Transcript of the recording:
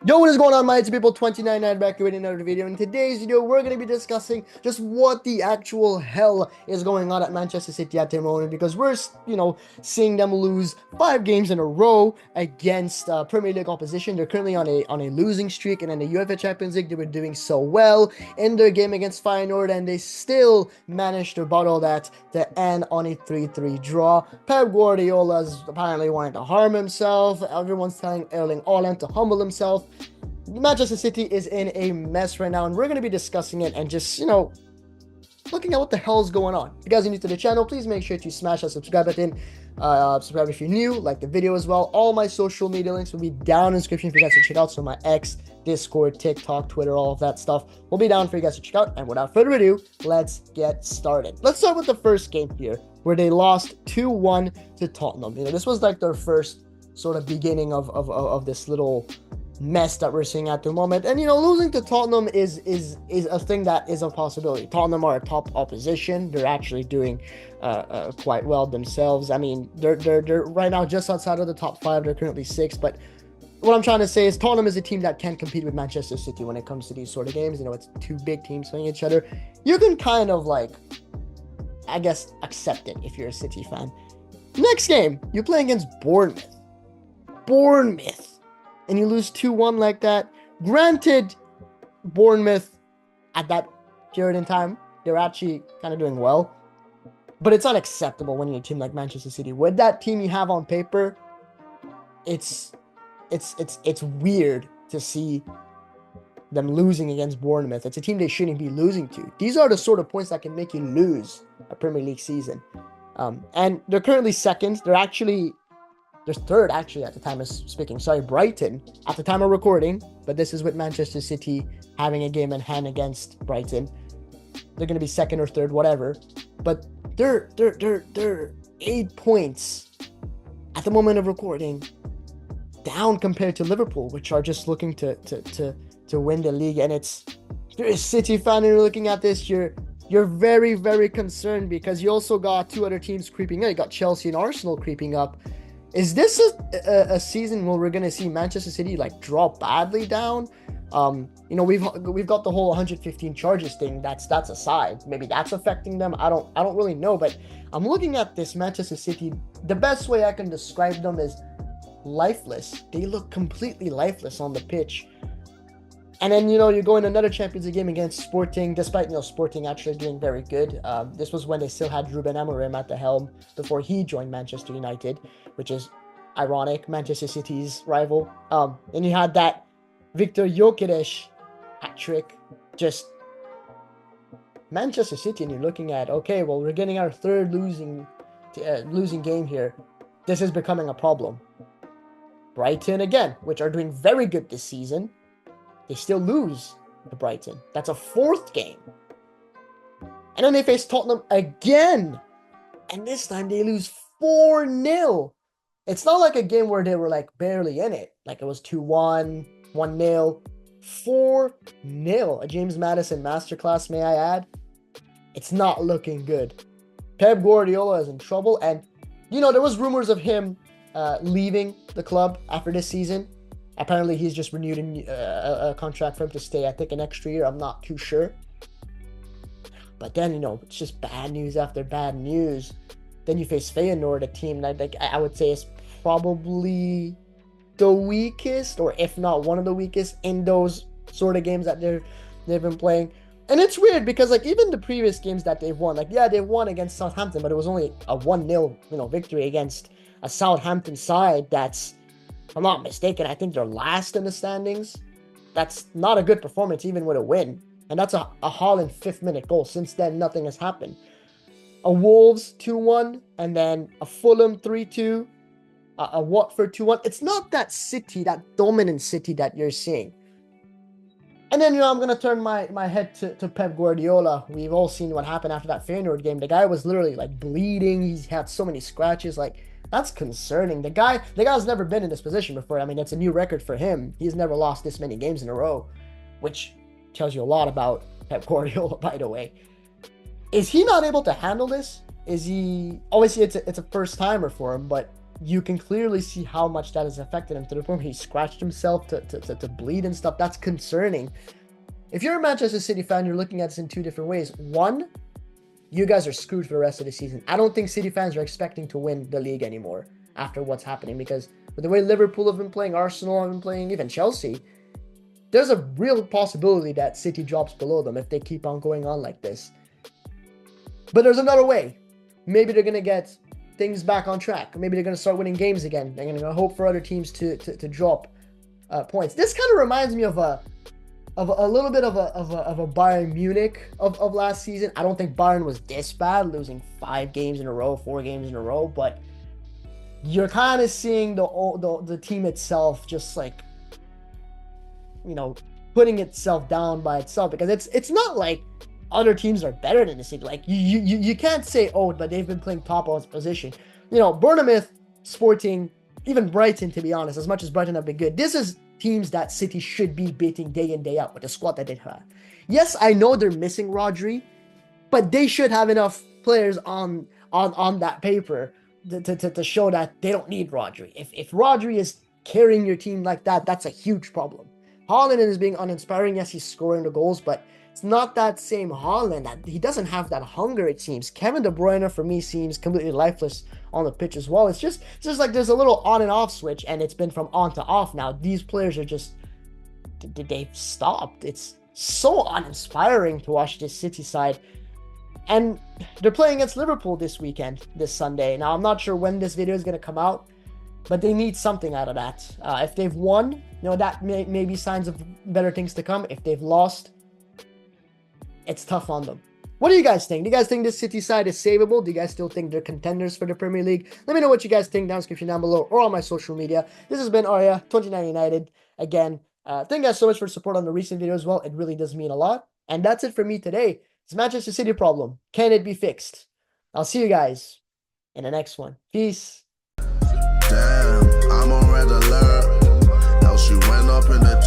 Yo, what is going on, my people? 29 back with another video. In today's video, we're going to be discussing just what the actual hell is going on at Manchester City at the moment, because we're, seeing them lose 5 games in a row against Premier League opposition. They're currently on a losing streak, and in the UEFA Champions League, they were doing so well in their game against Feyenoord, and they still managed to bottle that to end on a 3-3 draw. Pep Guardiola's apparently wanting to harm himself. Everyone's telling Erling Haaland to humble himself. Manchester City is in a mess right now, and we're going to be discussing it and just, looking at what the hell is going on. If you guys are new to the channel, please make sure to smash that subscribe button. Subscribe if you're new, like the video as well. All my social media links will be down in the description for you guys to check out. So my X, Discord, TikTok, Twitter, all of that stuff will be down for you guys to check out. And without further ado, let's get started. Let's start with the first game here, where they lost 2-1 to Tottenham. This was like their first sort of beginning of this little mess that we're seeing at the moment. And losing to Tottenham is a thing that is a possibility. Tottenham are a top opposition. They're actually doing quite well themselves. I mean, they're right now just outside of the top 5. They're currently 6th, but what I'm trying to say is Tottenham is a team that can compete with Manchester City when it comes to these sort of games. It's two big teams playing each other. You can kind of I guess, accept it if you're a City fan. Next game, you play against Bournemouth, and you lose 2-1 like that. Granted, Bournemouth at that period in time, they're actually kind of doing well, but it's unacceptable when you're a team like Manchester City. With that team you have on paper, it's weird to see them losing against Bournemouth. It's a team they shouldn't be losing to. These are the sort of points that can make you lose a Premier League season. And they're currently second. They're third, actually, at the time of speaking. Sorry, Brighton, at the time of recording. But this is with Manchester City having a game in hand against Brighton. They're going to be second or third, whatever. But they're 8 points at the moment of recording, down compared to Liverpool, which are just looking to win the league. And if you're a City fan and you're looking at this, you're very, very concerned, because you also got 2 other teams creeping up. You got Chelsea and Arsenal creeping up. Is this a season where we're gonna see Manchester City drop badly down? We've got the whole 115 charges thing. That's aside. Maybe that's affecting them. I don't really know. But I'm looking at this Manchester City. The best way I can describe them is lifeless. They look completely lifeless on the pitch. And then, you go in another Champions League game against Sporting, despite, Sporting actually doing very good. This was when they still had Ruben Amorim at the helm before he joined Manchester United, which is ironic, Manchester City's rival. And you had that Victor Gyökeres hat-trick. Just Manchester City, and you're looking at, okay, well, we're getting our third losing game here. This is becoming a problem. Brighton, again, which are doing very good this season, they still lose to Brighton. That's a 4th game. And then they face Tottenham again. And this time they lose 4-0. It's not like a game where they were barely in it. It was 2-1, 1-0, 4-0. A James Maddison masterclass, may I add. It's not looking good. Pep Guardiola is in trouble. And, there was rumors of him leaving the club after this season. Apparently, he's just renewed a contract for him to stay, I think, an extra year. I'm not too sure. But then, it's just bad news after bad news. Then you face Feyenoord, a team that I would say is probably the weakest, or if not one of the weakest, in those sort of games that they've been playing. And it's weird because, even the previous games that they've won, they won against Southampton, but it was only a 1-0, victory against a Southampton side that's, if I'm not mistaken, I think they're last in the standings. That's not a good performance, even with a win. And that's a Haaland 5th-minute goal. Since then, nothing has happened. A Wolves 2-1, and then a Fulham 3-2, a Watford 2-1. It's not that City, that dominant City that you're seeing. And then, I'm going to turn my head to Pep Guardiola. We've all seen what happened after that Feyenoord game. The guy was literally, bleeding. He's had so many scratches, that's concerning. The guy's never been in this position before. I mean, it's a new record for him. He's never lost this many games in a row, which tells you a lot about Pep Guardiola, by the way. Is he not able to handle this? Is he... Obviously, it's a first-timer for him, but you can clearly see how much that has affected him to the point where he scratched himself to bleed and stuff. That's concerning. If you're a Manchester City fan, you're looking at this in two different ways. One, you guys are screwed for the rest of the season. I don't think City fans are expecting to win the league anymore after what's happening, because with the way Liverpool have been playing, Arsenal have been playing, even Chelsea, there's a real possibility that City drops below them if they keep on going on like this. But there's another way. Maybe they're going to get things back on track. Maybe they're going to start winning games again. They're going to hope for other teams to drop points. This kind of reminds me of a little bit of a Bayern Munich of last season. I don't think Bayern was this bad, losing 5 games in a row, 4 games in a row, but you're kind of seeing the team itself just like, you know, putting itself down by itself, because it's not like other teams are better than the City. Like you can't say, oh, but they've been playing top position. You know, Bournemouth, Sporting, even Brighton, to be honest, as much as Brighton have been good, this is teams that City should be beating day in, day out with the squad that they have. Yes, I know they're missing Rodri, but they should have enough players on that paper to show that they don't need Rodri. If Rodri is carrying your team like that, that's a huge problem. Haaland is being uninspiring. Yes, he's scoring the goals, but it's not that same Haaland. That he doesn't have that hunger, it seems. Kevin De Bruyne, for me, seems completely lifeless on the pitch as well. It's just like there's a little on and off switch, and it's been from on to off now. These players are just, they've stopped. It's so uninspiring to watch this City side. And they're playing against Liverpool this weekend, this Sunday. Now, I'm not sure when this video is going to come out, but they need something out of that. If they've won, you know, that may be signs of better things to come. If they've lost, it's tough on them. What do you guys think? Do you guys think this City side is savable? Do you guys still think they're contenders for the Premier League? Let me know what you guys think down in the description down below or on my social media. This has been Arya, 29 United. Again, thank you guys so much for support on the recent video as well. It really does mean a lot. And that's it for me today. It's Manchester City problem. Can it be fixed? I'll see you guys in the next one. Peace. Damn, I'm on red alert. Now she went up in the